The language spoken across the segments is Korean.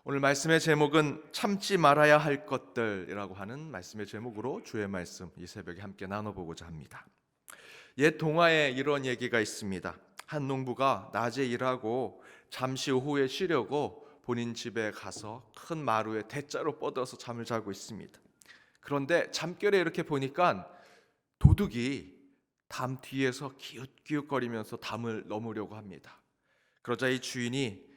오늘 말씀의 제목은 참지 말아야 할 것들이라고 하는 말씀의 제목으로 주의 말씀 이 새벽에 함께 나눠보고자 합니다. 옛 동화에 이런 얘기가 있습니다. 한 농부가 낮에 일하고 잠시 오후에 쉬려고 본인 집에 가서 큰 마루에 대자로 뻗어서 잠을 자고 있습니다. 그런데 잠결에 이렇게 보니까 도둑이 담 뒤에서 기웃기웃거리면서 담을 넘으려고 합니다. 그러자 이 주인이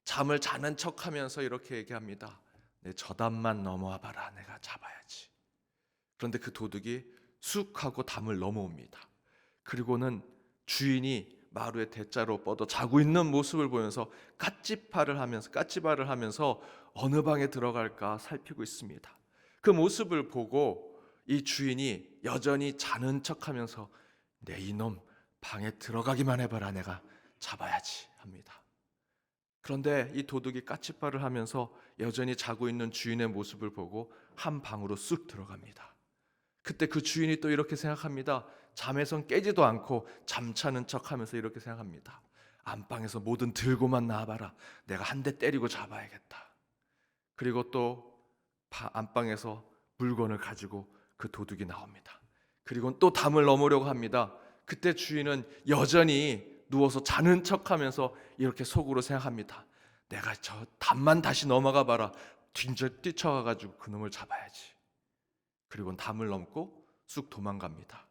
잠을 자는 척하면서 이렇게 얘기합니다. 내 저 담만 넘어와 봐라, 내가 잡아야지. 그런데 그 도둑이 쑥 하고 담을 넘어옵니다. 그리고는 주인이 마루에 대자로 뻗어 자고 있는 모습을 보면서 까치발을 하면서 어느 방에 들어갈까 살피고 있습니다. 그 모습을 보고 이 주인이 여전히 자는 척하면서 내 이놈 방에 들어가기만 해봐라, 내가 잡아야지 합니다. 그런데 이 도둑이 까치발을 하면서 여전히 자고 있는 주인의 모습을 보고 한 방으로 쑥 들어갑니다. 그때 그 주인이 또 이렇게 생각합니다. 잠에선 깨지도 않고 잠자는 척하면서 이렇게 생각합니다. 안방에서 뭐든 들고만 나와봐라, 내가 한 대 때리고 잡아야겠다. 그리고 또 안방에서 물건을 가지고 그 도둑이 나옵니다. 그리고 또 담을 넘으려고 합니다. 그때 주인은 여전히 누워서 자는 척하면서 이렇게 속으로 생각합니다. 내가 저 담만 다시 넘어가 봐라, 뛰쳐가가지고 그놈을 잡아야지. 그리고 담을 넘고 쑥 도망갑니다.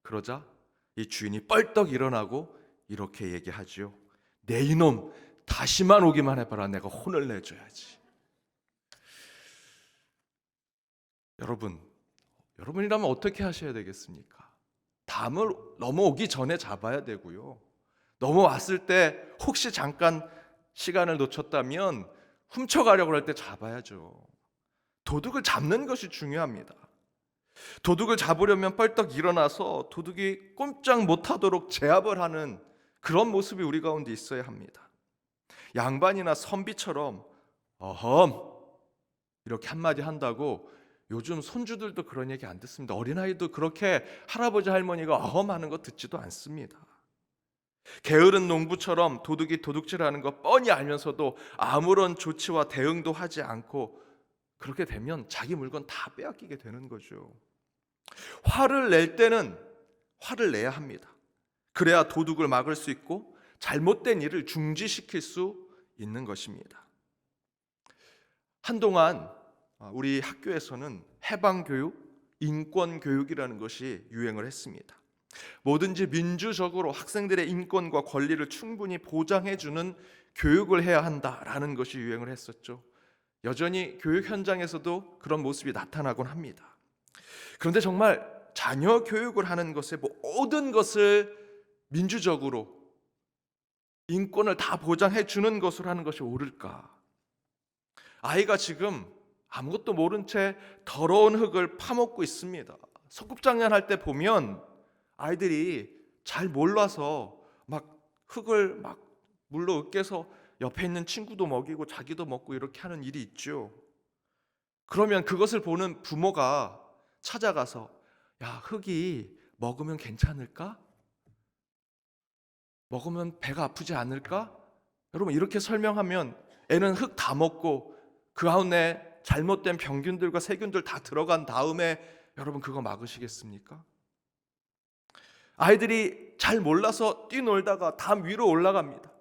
그러자 이 주인이 뻘떡 일어나고 이렇게 얘기하지요. 내 이놈 다시만 오기만 해봐라, 내가 혼을 내줘야지. 여러분이라면 어떻게 하셔야 되겠습니까? 담을 넘어오기 전에 잡아야 되고요. 넘어왔을 때 혹시 잠깐 시간을 놓쳤다면 훔쳐가려고 할 때 잡아야죠. 도둑을 잡는 것이 중요합니다. 도둑을 잡으려면 뻘떡 일어나서 도둑이 꼼짝 못하도록 제압을 하는 그런 모습이 우리 가운데 있어야 합니다. 양반이나 선비처럼 어험 이렇게 한마디 한다고 요즘 손주들도 그런 얘기 안 듣습니다. 어린아이도 그렇게 할아버지 할머니가 어험 하는 거 듣지도 않습니다. 게으른 농부처럼 도둑이 도둑질하는 거 뻔히 알면서도 아무런 조치와 대응도 하지 않고 그렇게 되면 자기 물건 다 빼앗기게 되는 거죠. 화를 낼 때는 화를 내야 합니다. 그래야 도둑을 막을 수 있고 잘못된 일을 중지시킬 수 있는 것입니다. 한동안 우리 학교에서는 해방교육, 인권교육이라는 것이 유행을 했습니다. 뭐든지 민주적으로 학생들의 인권과 권리를 충분히 보장해주는 교육을 해야 한다라는 것이 유행을 했었죠. 여전히 교육 현장에서도 그런 모습이 나타나곤 합니다. 그런데 정말 자녀 교육을 하는 것에 모든 것을 민주적으로 인권을 다 보장해주는 것으로 하는 것이 옳을까? 아이가 지금 아무것도 모른 채 더러운 흙을 파먹고 있습니다. 소꿉장난 할 때 보면 아이들이 잘 몰라서 막 흙을 막 물로 으깨서 옆에 있는 친구도 먹이고 자기도 먹고 이렇게 하는 일이 있죠. 그러면 그것을 보는 부모가 찾아가서 야, 흙이 먹으면 괜찮을까? 먹으면 배가 아프지 않을까? 여러분 이렇게 설명하면 애는 흙 다 먹고 그 안에 잘못된 병균들과 세균들 다 들어간 다음에 여러분 그거 막으시겠습니까? 아이들이 잘 몰라서 뛰놀다가 담 위로 올라갑니다.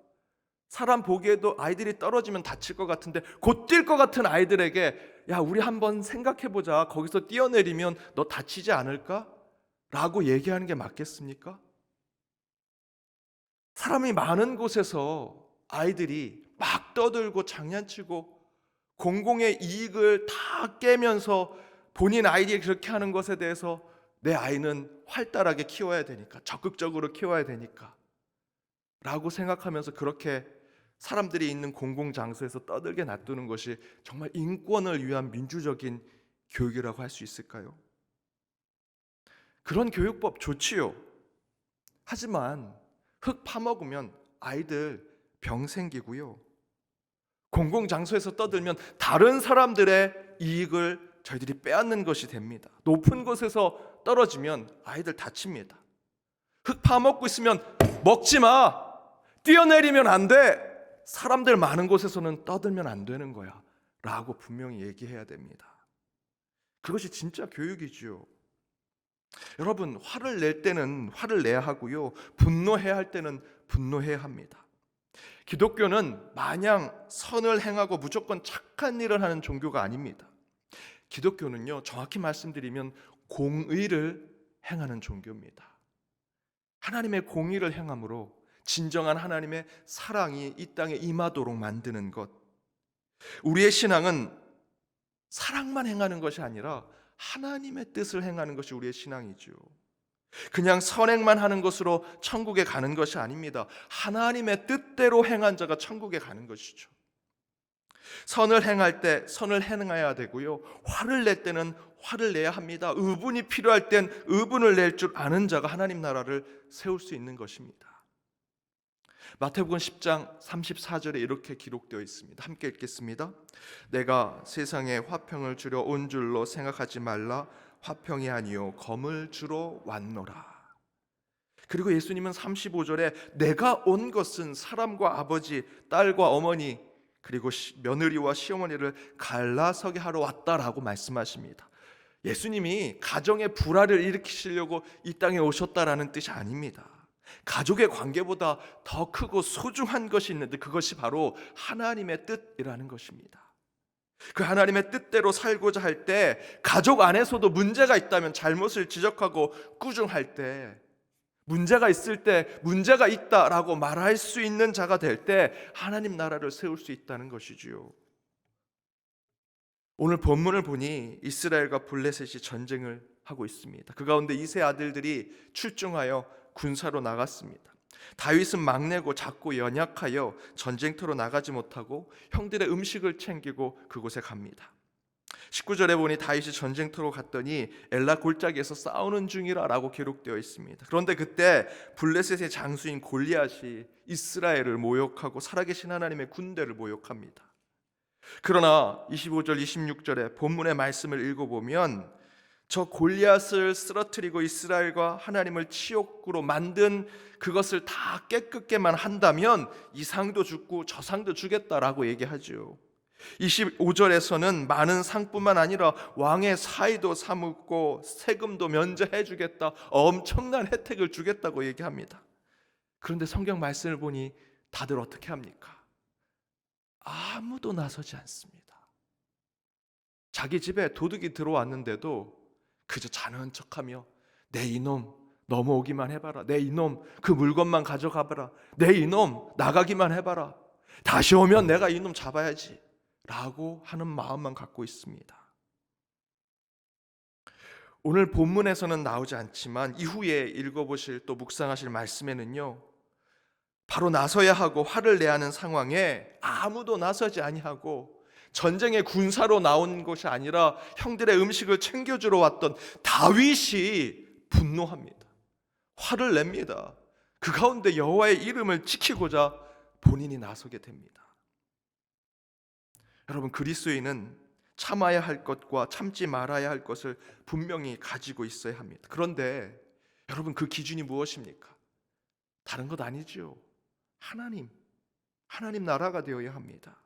사람 보기에도 아이들이 떨어지면 다칠 것 같은데 곧 뛸 것 같은 아이들에게 야, 우리 한번 생각해보자, 거기서 뛰어내리면 너 다치지 않을까? 라고 얘기하는 게 맞겠습니까? 사람이 많은 곳에서 아이들이 막 떠들고 장난치고 공공의 이익을 다 깨면서 본인 아이들이 그렇게 하는 것에 대해서 내 아이는 활달하게 키워야 되니까, 적극적으로 키워야 되니까 라고 생각하면서 그렇게 사람들이 있는 공공장소에서 떠들게 놔두는 것이 정말 인권을 위한 민주적인 교육이라고 할 수 있을까요? 그런 교육법 좋지요. 하지만 흙 파먹으면 아이들 병 생기고요. 공공장소에서 떠들면 다른 사람들의 이익을 저희들이 빼앗는 것이 됩니다. 높은 곳에서 떨어지면 아이들 다칩니다. 흙 파먹고 있으면 먹지 마, 뛰어내리면 안 돼, 사람들 많은 곳에서는 떠들면 안 되는 거야 라고 분명히 얘기해야 됩니다. 그것이 진짜 교육이지요. 여러분, 화를 낼 때는 화를 내야 하고요, 분노해야 할 때는 분노해야 합니다. 기독교는 마냥 선을 행하고 무조건 착한 일을 하는 종교가 아닙니다. 기독교는요, 정확히 말씀드리면 공의를 행하는 종교입니다. 하나님의 공의를 행함으로 진정한 하나님의 사랑이 이 땅에 임하도록 만드는 것. 우리의 신앙은 사랑만 행하는 것이 아니라 하나님의 뜻을 행하는 것이 우리의 신앙이죠. 그냥 선행만 하는 것으로 천국에 가는 것이 아닙니다. 하나님의 뜻대로 행한 자가 천국에 가는 것이죠. 선을 행할 때 선을 행해야 되고요, 화를 낼 때는 화를 내야 합니다. 의분이 필요할 땐 의분을 낼 줄 아는 자가 하나님 나라를 세울 수 있는 것입니다. 마태복음 10장 34절에 이렇게 기록되어 있습니다. 함께 읽겠습니다. 내가 세상에 화평을 주려 온 줄로 생각하지 말라. 화평이 아니요 검을 주러 왔노라. 그리고 예수님은 35절에 내가 온 것은 사람과 아버지, 딸과 어머니, 그리고 며느리와 시어머니를 갈라서게 하러 왔다라고 말씀하십니다. 예수님이 가정의 불화를 일으키시려고 이 땅에 오셨다라는 뜻이 아닙니다. 가족의 관계보다 더 크고 소중한 것이 있는데 그것이 바로 하나님의 뜻이라는 것입니다. 그 하나님의 뜻대로 살고자 할 때 가족 안에서도 문제가 있다면 잘못을 지적하고 꾸중할 때, 문제가 있을 때 문제가 있다라고 말할 수 있는 자가 될 때 하나님 나라를 세울 수 있다는 것이지요. 오늘 본문을 보니 이스라엘과 블레셋이 전쟁을 하고 있습니다. 그 가운데 이세 아들들이 출중하여 군사로 나갔습니다. 다윗은 막내고 작고 연약하여 전쟁터로 나가지 못하고 형들의 음식을 챙기고 그곳에 갑니다. 19절에 보니 다윗이 전쟁터로 갔더니 엘라 골짜기에서 싸우는 중이라라고 기록되어 있습니다. 그런데 그때 블레셋의 장수인 골리앗이 이스라엘을 모욕하고 살아계신 하나님의 군대를 모욕합니다. 그러나 25절 26절에 본문의 말씀을 읽어보면 저 골리앗을 쓰러뜨리고 이스라엘과 하나님을 치욕으로 만든 그것을 다 깨끗게만 한다면 이 상도 주고 저 상도 주겠다라고 얘기하죠. 25절에서는 많은 상뿐만 아니라 왕의 사위도 삼고 세금도 면제해 주겠다, 엄청난 혜택을 주겠다고 얘기합니다. 그런데 성경 말씀을 보니 다들 어떻게 합니까? 아무도 나서지 않습니다. 자기 집에 도둑이 들어왔는데도 그저 자는 척하며 내 이놈 넘어오기만 해봐라, 내 이놈 그 물건만 가져가봐라, 내 이놈 나가기만 해봐라, 다시 오면 내가 이놈 잡아야지 라고 하는 마음만 갖고 있습니다. 오늘 본문에서는 나오지 않지만 이후에 읽어보실 또 묵상하실 말씀에는요, 바로 나서야 하고 화를 내야 하는 상황에 아무도 나서지 아니하고 전쟁의 군사로 나온 것이 아니라 형들의 음식을 챙겨주러 왔던 다윗이 분노합니다. 화를 냅니다. 그 가운데 여호와의 이름을 지키고자 본인이 나서게 됩니다. 여러분, 그리스도인은 참아야 할 것과 참지 말아야 할 것을 분명히 가지고 있어야 합니다. 그런데 여러분, 그 기준이 무엇입니까? 다른 것 아니죠. 하나님 나라가 되어야 합니다.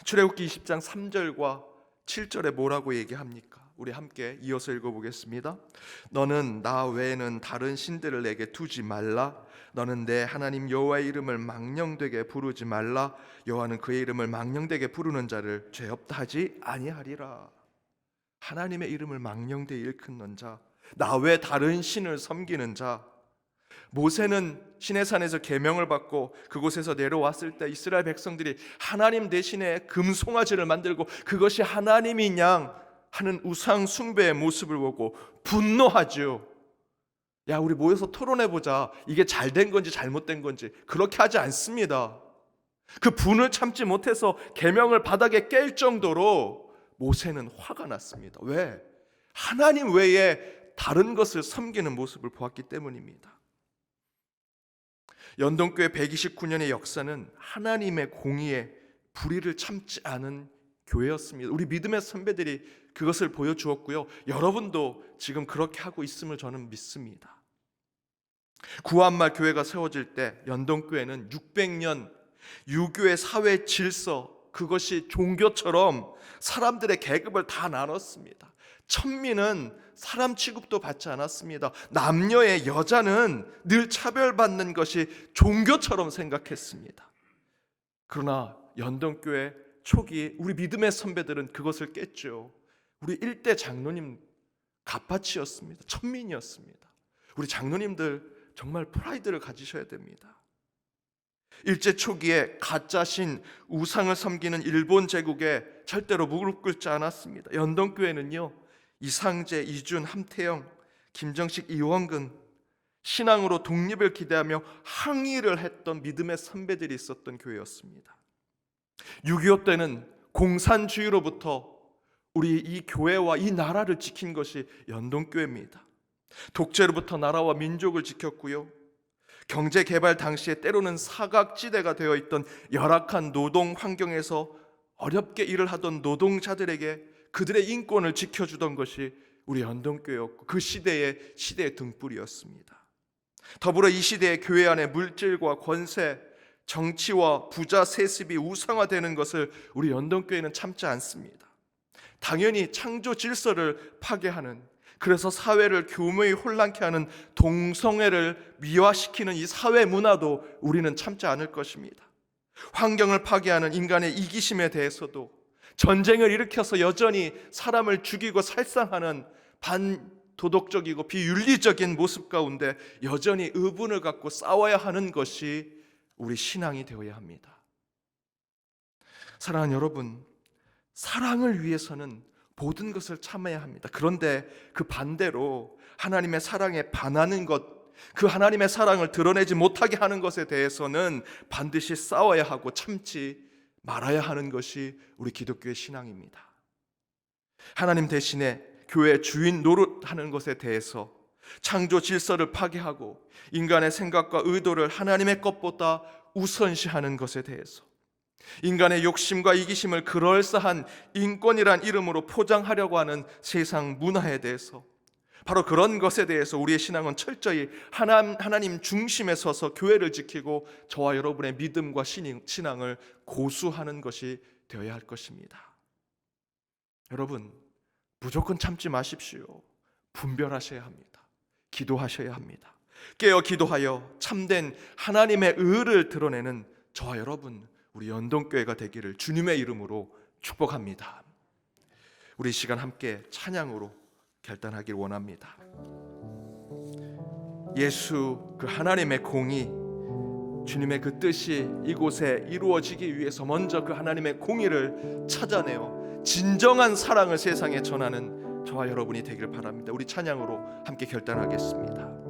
출애굽기 20장 3절과 7절에 뭐라고 얘기합니까? 우리 함께 이어서 읽어보겠습니다. 너는 나 외에는 다른 신들을 내게 두지 말라. 너는 내 하나님 여호와의 이름을 망령되게 부르지 말라. 여호와는 그의 이름을 망령되게 부르는 자를 죄 없다 하지 아니하리라. 하나님의 이름을 망령되게 일컫는 자, 나 외 다른 신을 섬기는 자. 모세는 시내산에서 계명을 받고 그곳에서 내려왔을 때 이스라엘 백성들이 하나님 대신에 금송아지를 만들고 그것이 하나님인 양 하는 우상 숭배의 모습을 보고 분노하죠. 야, 우리 모여서 토론해보자. 이게 잘된 건지 잘못된 건지. 그렇게 하지 않습니다. 그 분을 참지 못해서 계명을 바닥에 깰 정도로 모세는 화가 났습니다. 왜? 하나님 외에 다른 것을 섬기는 모습을 보았기 때문입니다. 연동교회 129년의 역사는 하나님의 공의에 불의를 참지 않은 교회였습니다. 우리 믿음의 선배들이 그것을 보여주었고요, 여러분도 지금 그렇게 하고 있음을 저는 믿습니다. 구한말 교회가 세워질 때 연동교회는 600년 유교의 사회 질서, 그것이 종교처럼 사람들의 계급을 다 나눴습니다. 천민은 사람 취급도 받지 않았습니다. 남녀의 여자는 늘 차별받는 것이 종교처럼 생각했습니다. 그러나 연동교회 초기 우리 믿음의 선배들은 그것을 깼죠. 우리 일대 장로님 갑파치였습니다. 천민이었습니다. 우리 장로님들 정말 프라이드를 가지셔야 됩니다. 일제 초기에 가짜신 우상을 섬기는 일본 제국에 절대로 무릎 꿇지 않았습니다. 연동교회는요, 이상재, 이준, 함태영, 김정식, 이원근 신앙으로 독립을 기대하며 항의를 했던 믿음의 선배들이 있었던 교회였습니다. 6.25 때는 공산주의로부터 우리 이 교회와 이 나라를 지킨 것이 연동교회입니다. 독재로부터 나라와 민족을 지켰고요, 경제개발 당시에 때로는 사각지대가 되어 있던 열악한 노동 환경에서 어렵게 일을 하던 노동자들에게 그들의 인권을 지켜주던 것이 우리 연동교회였고 그 시대의 등불이었습니다. 더불어 이 시대의 교회 안에 물질과 권세, 정치와 부자 세습이 우상화되는 것을 우리 연동교회는 참지 않습니다. 당연히 창조 질서를 파괴하는, 그래서 사회를 교묘히 혼란케 하는 동성애를 미화시키는 이 사회 문화도 우리는 참지 않을 것입니다. 환경을 파괴하는 인간의 이기심에 대해서도, 전쟁을 일으켜서 여전히 사람을 죽이고 살상하는 반도덕적이고 비윤리적인 모습 가운데 여전히 의분을 갖고 싸워야 하는 것이 우리 신앙이 되어야 합니다. 사랑하는 여러분, 사랑을 위해서는 모든 것을 참아야 합니다. 그런데 그 반대로 하나님의 사랑에 반하는 것, 그 하나님의 사랑을 드러내지 못하게 하는 것에 대해서는 반드시 싸워야 하고 참지 말아야 하는 것이 우리 기독교의 신앙입니다. 하나님 대신에 교회 주인 노릇하는 것에 대해서, 창조 질서를 파괴하고 인간의 생각과 의도를 하나님의 것보다 우선시하는 것에 대해서, 인간의 욕심과 이기심을 그럴싸한 인권이란 이름으로 포장하려고 하는 세상 문화에 대해서, 바로 그런 것에 대해서 우리의 신앙은 철저히 하나님 중심에 서서 교회를 지키고 저와 여러분의 믿음과 신앙을 고수하는 것이 되어야 할 것입니다. 여러분, 무조건 참지 마십시오. 분별하셔야 합니다. 기도하셔야 합니다. 깨어 기도하여 참된 하나님의 의를 드러내는 저와 여러분, 우리 연동교회가 되기를 주님의 이름으로 축복합니다. 우리 시간 함께 찬양으로 결단하길 원합니다. 예수 그 하나님의 공의, 주님의 그 뜻이 이곳에 이루어지기 위해서 먼저 그 하나님의 공의를 찾아내어 진정한 사랑을 세상에 전하는 저와 여러분이 되길 바랍니다. 우리 찬양으로 함께 결단하겠습니다.